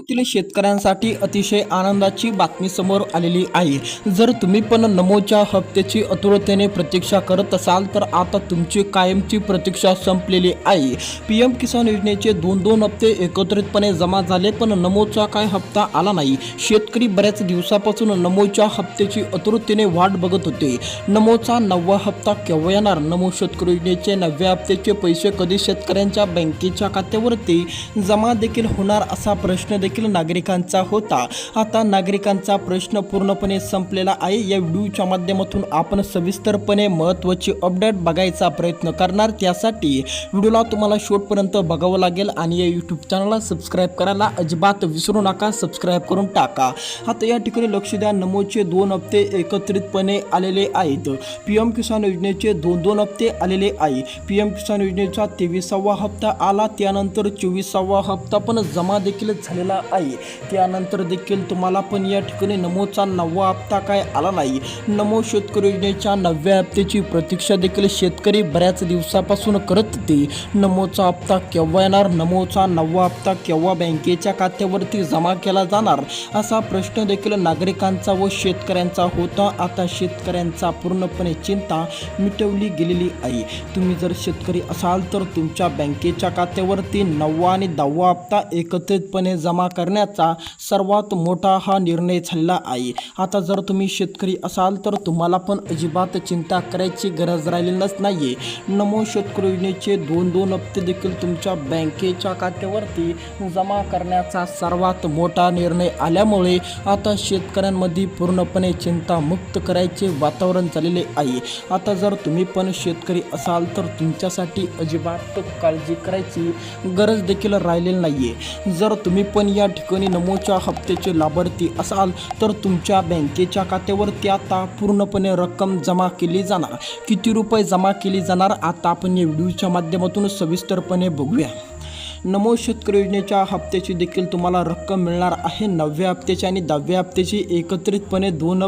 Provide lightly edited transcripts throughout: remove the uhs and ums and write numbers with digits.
नागपूरतील शेतकऱ्यांसाठी अतिशय आनंदाची बातमी समोर आलेली आहे। जर तुम्ही पण नमोच्या हप्त्याची आतुरतेने प्रतीक्षा करत असाल तर आता तुमची कायमची प्रतीक्षा संपलेली आहे। पीएम किसान योजनेचे दोन हप्ते एकत्रितपणे जमा झाले, पण नमोचा काय हप्ता आला नाही। शेतकरी बऱ्याच दिवसापासून नमोच्या हप्त्याची आतुरतेने वाट बघत होते। नमोचा 9वा हप्ता केव्हा येणार? नमो शेतकरी योजनेचे 9व्या हप्त्याचे पैसे कधी शेतकऱ्यांच्या बँकेच्या खात्यावरती जमा देखील होणार असा प्रश्न देखील नागरिकांचा होता। आता नागरिकांचा प्रश्न पूर्णपणे संपलेला आहे। या व्हिडिओच्या माध्यमातून आपण सविस्तरपणे महत्त्वाची अपडेट बघायचा प्रयत्न करणार। त्यासाठी व्हिडिओला तुम्हाला शेवटपर्यंत बघावं लागेल आणि या यूट्यूब चॅनलला सबस्क्राईब करायला अजिबात विसरू नका, सबस्क्राईब करून टाका। आता या ठिकाणी लक्ष द्या, नमोचे 2 हप्ते एकत्रितपणे आलेले आहेत। पीएम किसान योजनेचे 2 हप्ते आलेले आहे। पीएम किसान योजनेचा 23वा हप्ता आला, त्यानंतर 24वा हप्ता पण जमा देखील झालेला आहे। त्यानंतर देखील तुम्हाला पण या ठिकाणी नमोचा 9वा हप्ता काय आला नाही। नमो शेतकरी योजनेच्या 9व्या हप्त्याची प्रतीक्षा देखील शेतकरी बऱ्याच दिवसापासून करत होते। नमोचा हप्ता केव्हा येणार? नमोचा 9वा हप्ता केव्हा बँकेच्या खात्यावरती जमा केला जाणार असा प्रश्न देखील नागरिकांचा व शेतकऱ्यांचा होता। आता शेतकऱ्यांचा पूर्णपणे चिंता मिटवली गेलेली आहे। तुम्ही जर शेतकरी असाल तर तुमच्या बँकेच्या खात्यावरती 9वा आणि 10वा हप्ता एकत्रितपणे जमा करण्याचा सर्वात मोठा हा निर्णय झालेला आहे। आता जर तुम्ही शेतकरी असाल तर तुम्हाला पण अजिबात चिंता करायची गरज राहिलेलीच नाहीये। नमो शेतकरी योजनेचे 2 हप्ते देखील तुमच्या बँकेच्या खात्यावरती जमा करण्याचा सर्वात मोठा निर्णय आल्यामुळे आता शेतकऱ्यांमध्ये पूर्णपणे चिंतामुक्त करायचे वातावरण झालेले आहे। आता जर तुम्ही पण शेतकरी असाल तर तुमच्यासाठी अजिबात काळजी करायची गरज देखील राहिलेली नाहीये। जर तुम्ही पण या ठिकाणी नमोच्या हप्त्याचे लाभार्थी असाल तर तुमच्या बँकेच्या खात्यावरती आता पूर्णपणे रक्कम जमा केली जाणार। किती रुपये जमा केली जाणार आता आपण या व्हिडिओच्या माध्यमातून सविस्तरपणे बघूया। नमो शेतकरी योजनेच्या हप्त्याची देखील तुम्हाला रक्कम मिळणार आहे। 9व्या हप्त्याची आणि 10व्या हप्त्याची एकत्रितपणे 2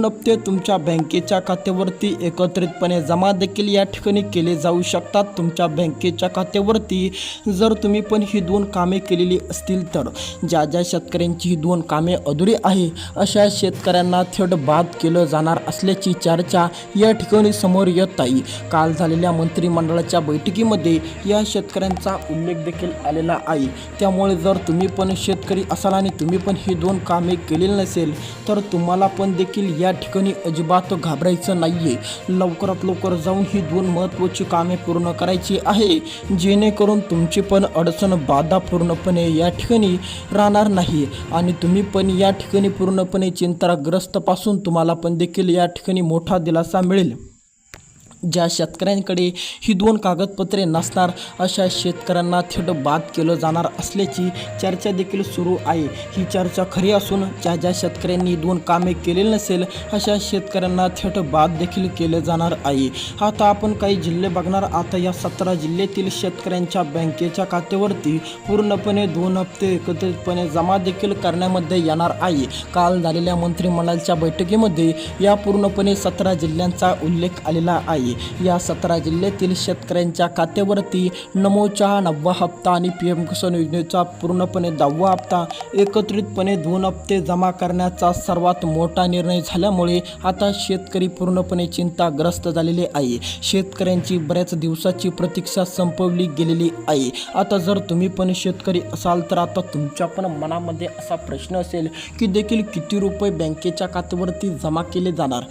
हप्ते तुमच्या बँकेच्या खात्यावरती एकत्रितपणे जमा देखील या ठिकाणी केले जाऊ शकतात तुमच्या बँकेच्या खात्यावरती। जर तुम्ही पण ही 2 कामे केलेली असतील तर ज्या शेतकऱ्यांची ही 2 कामे अधुरी आहे अशा शेतकऱ्यांना थेट बाद केलं जाणार असल्याची चर्चा या ठिकाणी समोर येत आहे। काल झालेल्या मंत्रिमंडळाच्या बैठकीमध्ये या शेतकऱ्यांचा उल्लेख देखील आलेला आहे। त्यामुळे जर तुम्ही पण शेतकरी असाल आणि तुम्ही पण ही 2 कामे केलेली नसेल तर तुम्हाला पण देखील या ठिकाणी अजिबात घाबरायचं नाहीये। लवकरात लवकर जाऊन ही 2 महत्त्वाची कामे पूर्ण करायची आहे, जेणेकरून तुमची पण अडचण बाधा पूर्णपणे या ठिकाणी राहणार नाही आणि तुम्ही पण या ठिकाणी पूर्णपणे चिंताग्रस्तपासून तुम्हाला पण देखील या ठिकाणी मोठा दिलासा मिळेल। ज्या शेतकऱ्यांकडे ही 2 कागदपत्रे नसणार अशा शेतकऱ्यांना थेट बाद केलं जाणार असल्याची चर्चा देखील सुरू आहे। ही चर्चा खरी असून ज्या शेतकऱ्यांनी 2 कामे केलेली नसेल अशा शेतकऱ्यांना थेट बाद देखील केलं जाणार आहे। आता आपण काही जिल्हे बघणार। आता या 17 जिल्ह्यातील शेतकऱ्यांच्या बँकेच्या खात्यावरती पूर्णपणे 2 हप्ते एकत्रितपणे जमा देखील करण्यामध्ये येणार आहे। काल झालेल्या मंत्रिमंडळाच्या बैठकीमध्ये या पूर्णपणे 17 जिल्ह्यांचा उल्लेख आलेला आहे। या 17 जिल्ह्यातील शेतकऱ्यांच्या खात्यावरती नमोच्या 9वा हप्ता आणि पीएम किसान योजनेचा पूर्णपणे 10वा हप्ता एकत्रितपणे 2 हप्ते जमा करण्याचा सर्वात मोठा निर्णय झाल्यामुळे आता शेतकरी पूर्णपणे चिंताग्रस्त झालेले आहे। शेतकऱ्यांची बऱ्याच दिवसाची प्रतीक्षा संपवली गेलेली आहे। आता जर तुम्ही पण शेतकरी असाल तर आता तुमच्या पण मनामध्ये असा प्रश्न असेल की देखील किती रुपये बँकेच्या खात्यावरती जमा केले जाणार,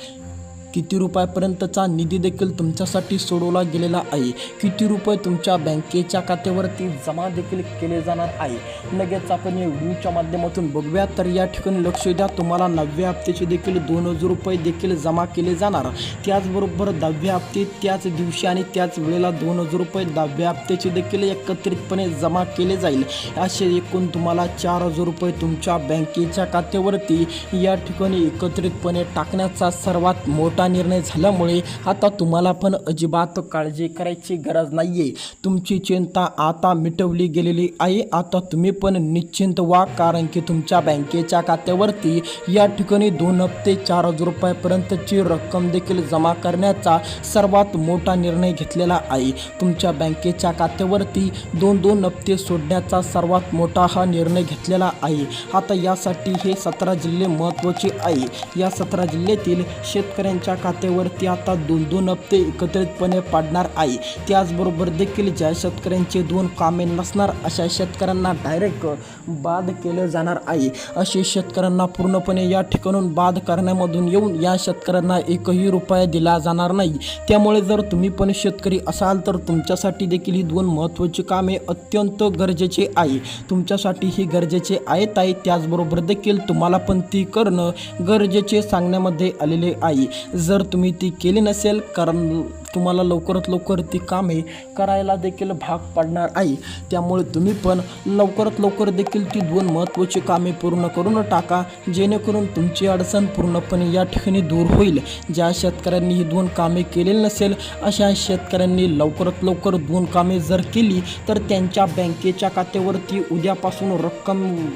किती रुपयापर्यंतचा निधी देखील तुमच्यासाठी सोडवला गेलेला आहे, किती रुपये तुमच्या बँकेच्या खात्यावरती जमा देखील केले जाणार आहे। लगेच आपण या व्हिडिओच्या माध्यमातून बघूया। तर या ठिकाणी लक्ष द्या, तुम्हाला 9व्या हप्त्याचे देखील 2000 रुपये देखील जमा केले जाणार। त्याचबरोबर 10व्या हप्ते त्याच दिवशी आणि त्याच वेळेला 2000 रुपये 10व्या हप्त्याचे देखील एकत्रितपणे जमा केले जाईल। असे एकूण तुम्हाला 4000 रुपये तुमच्या बँकेच्या खात्यावरती या ठिकाणी एकत्रितपणे टाकण्याचा सर्वात मोठा मोठा निर्णय झाल्यामुळे आता तुम्हाला पण अजिबात काळजी करायची गरज नाही आहे. तुमची चिंता आता मिटवली गेलेली आहे. आता तुम्ही पण निश्चिंत व्हा, कारण की तुमच्या बँकेच्या खात्यावरती या ठिकाणी 2 हप्ते 4,000 रुपयापर्यंतची रक्कम देखील जमा करण्याचा सर्वात मोठा निर्णय घेतलेला आहे. तुमच्या बँकेच्या खात्यावरती 2 हप्ते सोडण्याचा सर्वात मोठा हा निर्णय घेतलेला आहे. आता यासाठी हे 17 जिल्हे महत्त्वाचे आहे. या 17 जिल्ह्यातील शेतकऱ्यांच्या खात्यावरती आता 2 हप्ते एकत्रितपणे पाडणार आहे. त्याचबरोबर देखील ज्या शेतकऱ्यांचे 2 कामे नसणार अशा शेतकऱ्यांना डायरेक्ट बाद केलं जाणार आहे. असे शेतकऱ्यांना पूर्णपणे या ठिकाणून बाद करण्यामधून येऊन या शेतकऱ्यांना एकही रुपया दिला जाणार नाही. त्यामुळे जर तुम्ही पण शेतकरी असाल तर तुमच्यासाठी देखील ही 2 महत्त्वाची कामे अत्यंत गरजेचे आहे. तुमच्यासाठी ही गरजेचे आहेत आहे. त्याचबरोबर देखील तुम्हाला पण ती करणं गरजेचे सांगण्यामध्ये आलेले आहे. जर तुम्ही ती केली नसेल, कारण तुम्हाला लवकरात लवकर ती कामे करायला देखील भाग पडणार आहे. त्यामुळे तुम्ही पण लवकरात लवकर देखील ती 2 महत्त्वाची कामे पूर्ण करून टाका, जेणेकरून तुमची अडचण पूर्णपणे या ठिकाणी दूर होईल. ज्या शेतकऱ्यांनी ही 2 कामे केलेली नसेल अशा शेतकऱ्यांनी लवकरात लवकर 2 कामे जर केली तर त्यांच्या बँकेच्या खात्यावरती उद्यापासून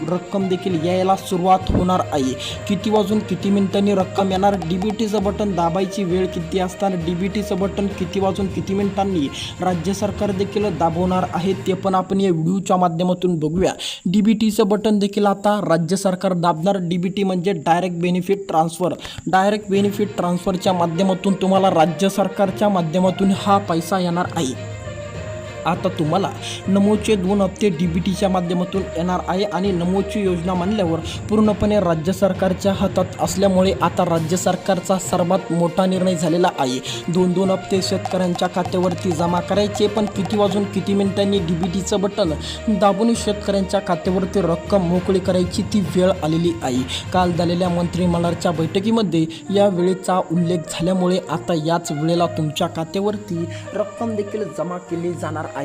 रक्कम देखील यायला सुरुवात होणार आहे. किती वाजून किती मिनिटांनी रक्कम येणार, DBTचं बटन दाबायची वेळ किती असताना DBTचं बटन किती वाजून किती मिनिटांनी राज्य सरकार देखील दाबवणार आहे ते पण आपण या व्हिडिओच्या माध्यमातून बघूया. DBTचं बटन देखील आता राज्य सरकार दाबणार. DBT म्हणजे direct benefit transfer. Direct benefit ट्रान्सफरच्या माध्यमातून तुम्हाला राज्य सरकारच्या माध्यमातून हा पैसा येणार आहे. आता तुम्हाला नमोचे 2 हप्ते DBTच्या माध्यमातून येणार आहे आणि नमोची योजना मानल्यावर पूर्णपणे राज्य सरकारच्या हातात असल्यामुळे आता राज्य सरकारचा सर्वात मोठा निर्णय झालेला आहे. 2 हप्ते शेतकऱ्यांच्या खात्यावरती जमा करायचे, पण किती वाजून किती मिनिटांनी DBTचं बटन दाबून शेतकऱ्यांच्या खात्यावरती रक्कम मोकळी करायची ती वेळ आलेली आहे. काल झालेल्या मंत्रिमंडळाच्या बैठकीमध्ये या वेळेचा उल्लेख झाल्यामुळे आता याच वेळेला तुमच्या खात्यावरती रक्कम देखील जमा केली जाणार आहे.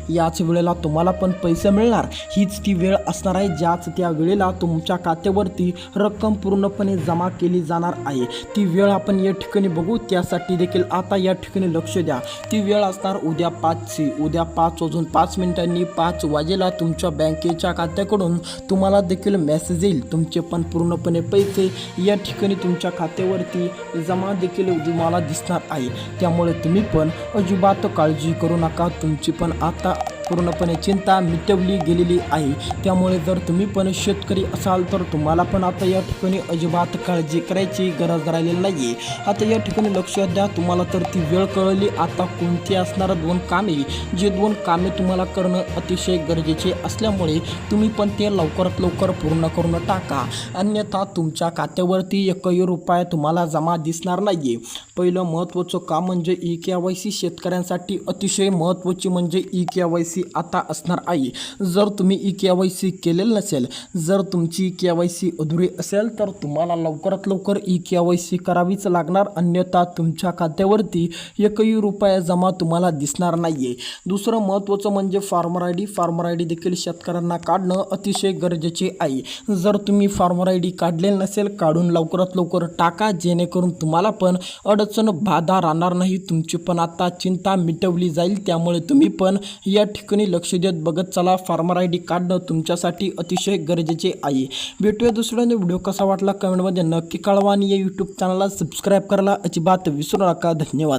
याच वेळेला तुम्हाला पण पैसे मिळणार. हीच ती वेळ असणार आहे ज्याच त्या वेळेला तुमच्या खात्यावरती रक्कम पूर्णपणे जमा केली जाणार आहे. ती वेळ आपण या ठिकाणी बघू. त्यासाठी देखील आता या ठिकाणी लक्ष द्या. ती वेळ असणार उद्या 5ची. उद्या 5 वाजून 5 मिनिटांनी 5 वाजेला तुमच्या बँकेच्या खात्याकडून तुम्हाला देखील मेसेज येईल. तुमचे पण पूर्णपणे पैसे या ठिकाणी तुमच्या खात्यावरती जमा देखील तुम्हाला दिसणार आहे. त्यामुळे तुम्ही पण अजिबात काळजी करू नका. तुमची पण आता पूर्णपणे चिंता मिटवली गेलेली आहे. त्यामुळे जर तुम्ही पण शेतकरी असाल तर तुम्हाला पण आता या ठिकाणी अजिबात काळजी करायची गरज राहिलेली नाही आहे. आता या ठिकाणी लक्ष द्या. तुम्हाला तर ती वेळ कळली. आता कोणती असणार 2 कामे, जे 2 कामे तुम्हाला करणं अतिशय गरजेचे असल्यामुळे तुम्ही पण ते लवकरात लवकर पूर्ण करून टाका. अन्यथा तुमच्या खात्यावरती एकही रुपया तुम्हाला जमा दिसणार नाही आहे. पहिलं महत्त्वाचं काम म्हणजे eKYC. शेतकऱ्यांसाठी अतिशय महत्त्वाची म्हणजे eKYC आता असणार आहे. जर तुम्ही eKYC केलेलं नसेल, जर तुमची eKYC अधुरी असेल तर तुम्हाला लवकरात लवकर eKYC करावीच लागणार. अन्यथा तुमच्या खात्यावरती एकही रुपया जमा तुम्हाला दिसणार नाही आहे. दुसरं महत्त्वाचं म्हणजे फार्मर ID. फार्मर ID देखील शेतकऱ्यांना काढणं अतिशय गरजेचे आहे. जर तुम्ही फार्मर ID काढलेलं नसेल, काढून लवकरात लवकर टाका, जेणेकरून तुम्हाला पण अडचण बाधा राहणार नाही. तुमची पण आता चिंता मिटवली जाईल. त्यामुळे तुम्ही पण या ठिकाणी लक्ष देत बघत चला. फार्मर ID काढणं तुमच्यासाठी अतिशय गरजेचे आहे. भेटूया दुसऱ्याने. व्हिडिओ कसा वाटला कमेंटमध्ये नक्की कळवा आणि या यूट्यूब चॅनलला सबस्क्राईब करायला अजिबात विसरू नका. धन्यवाद.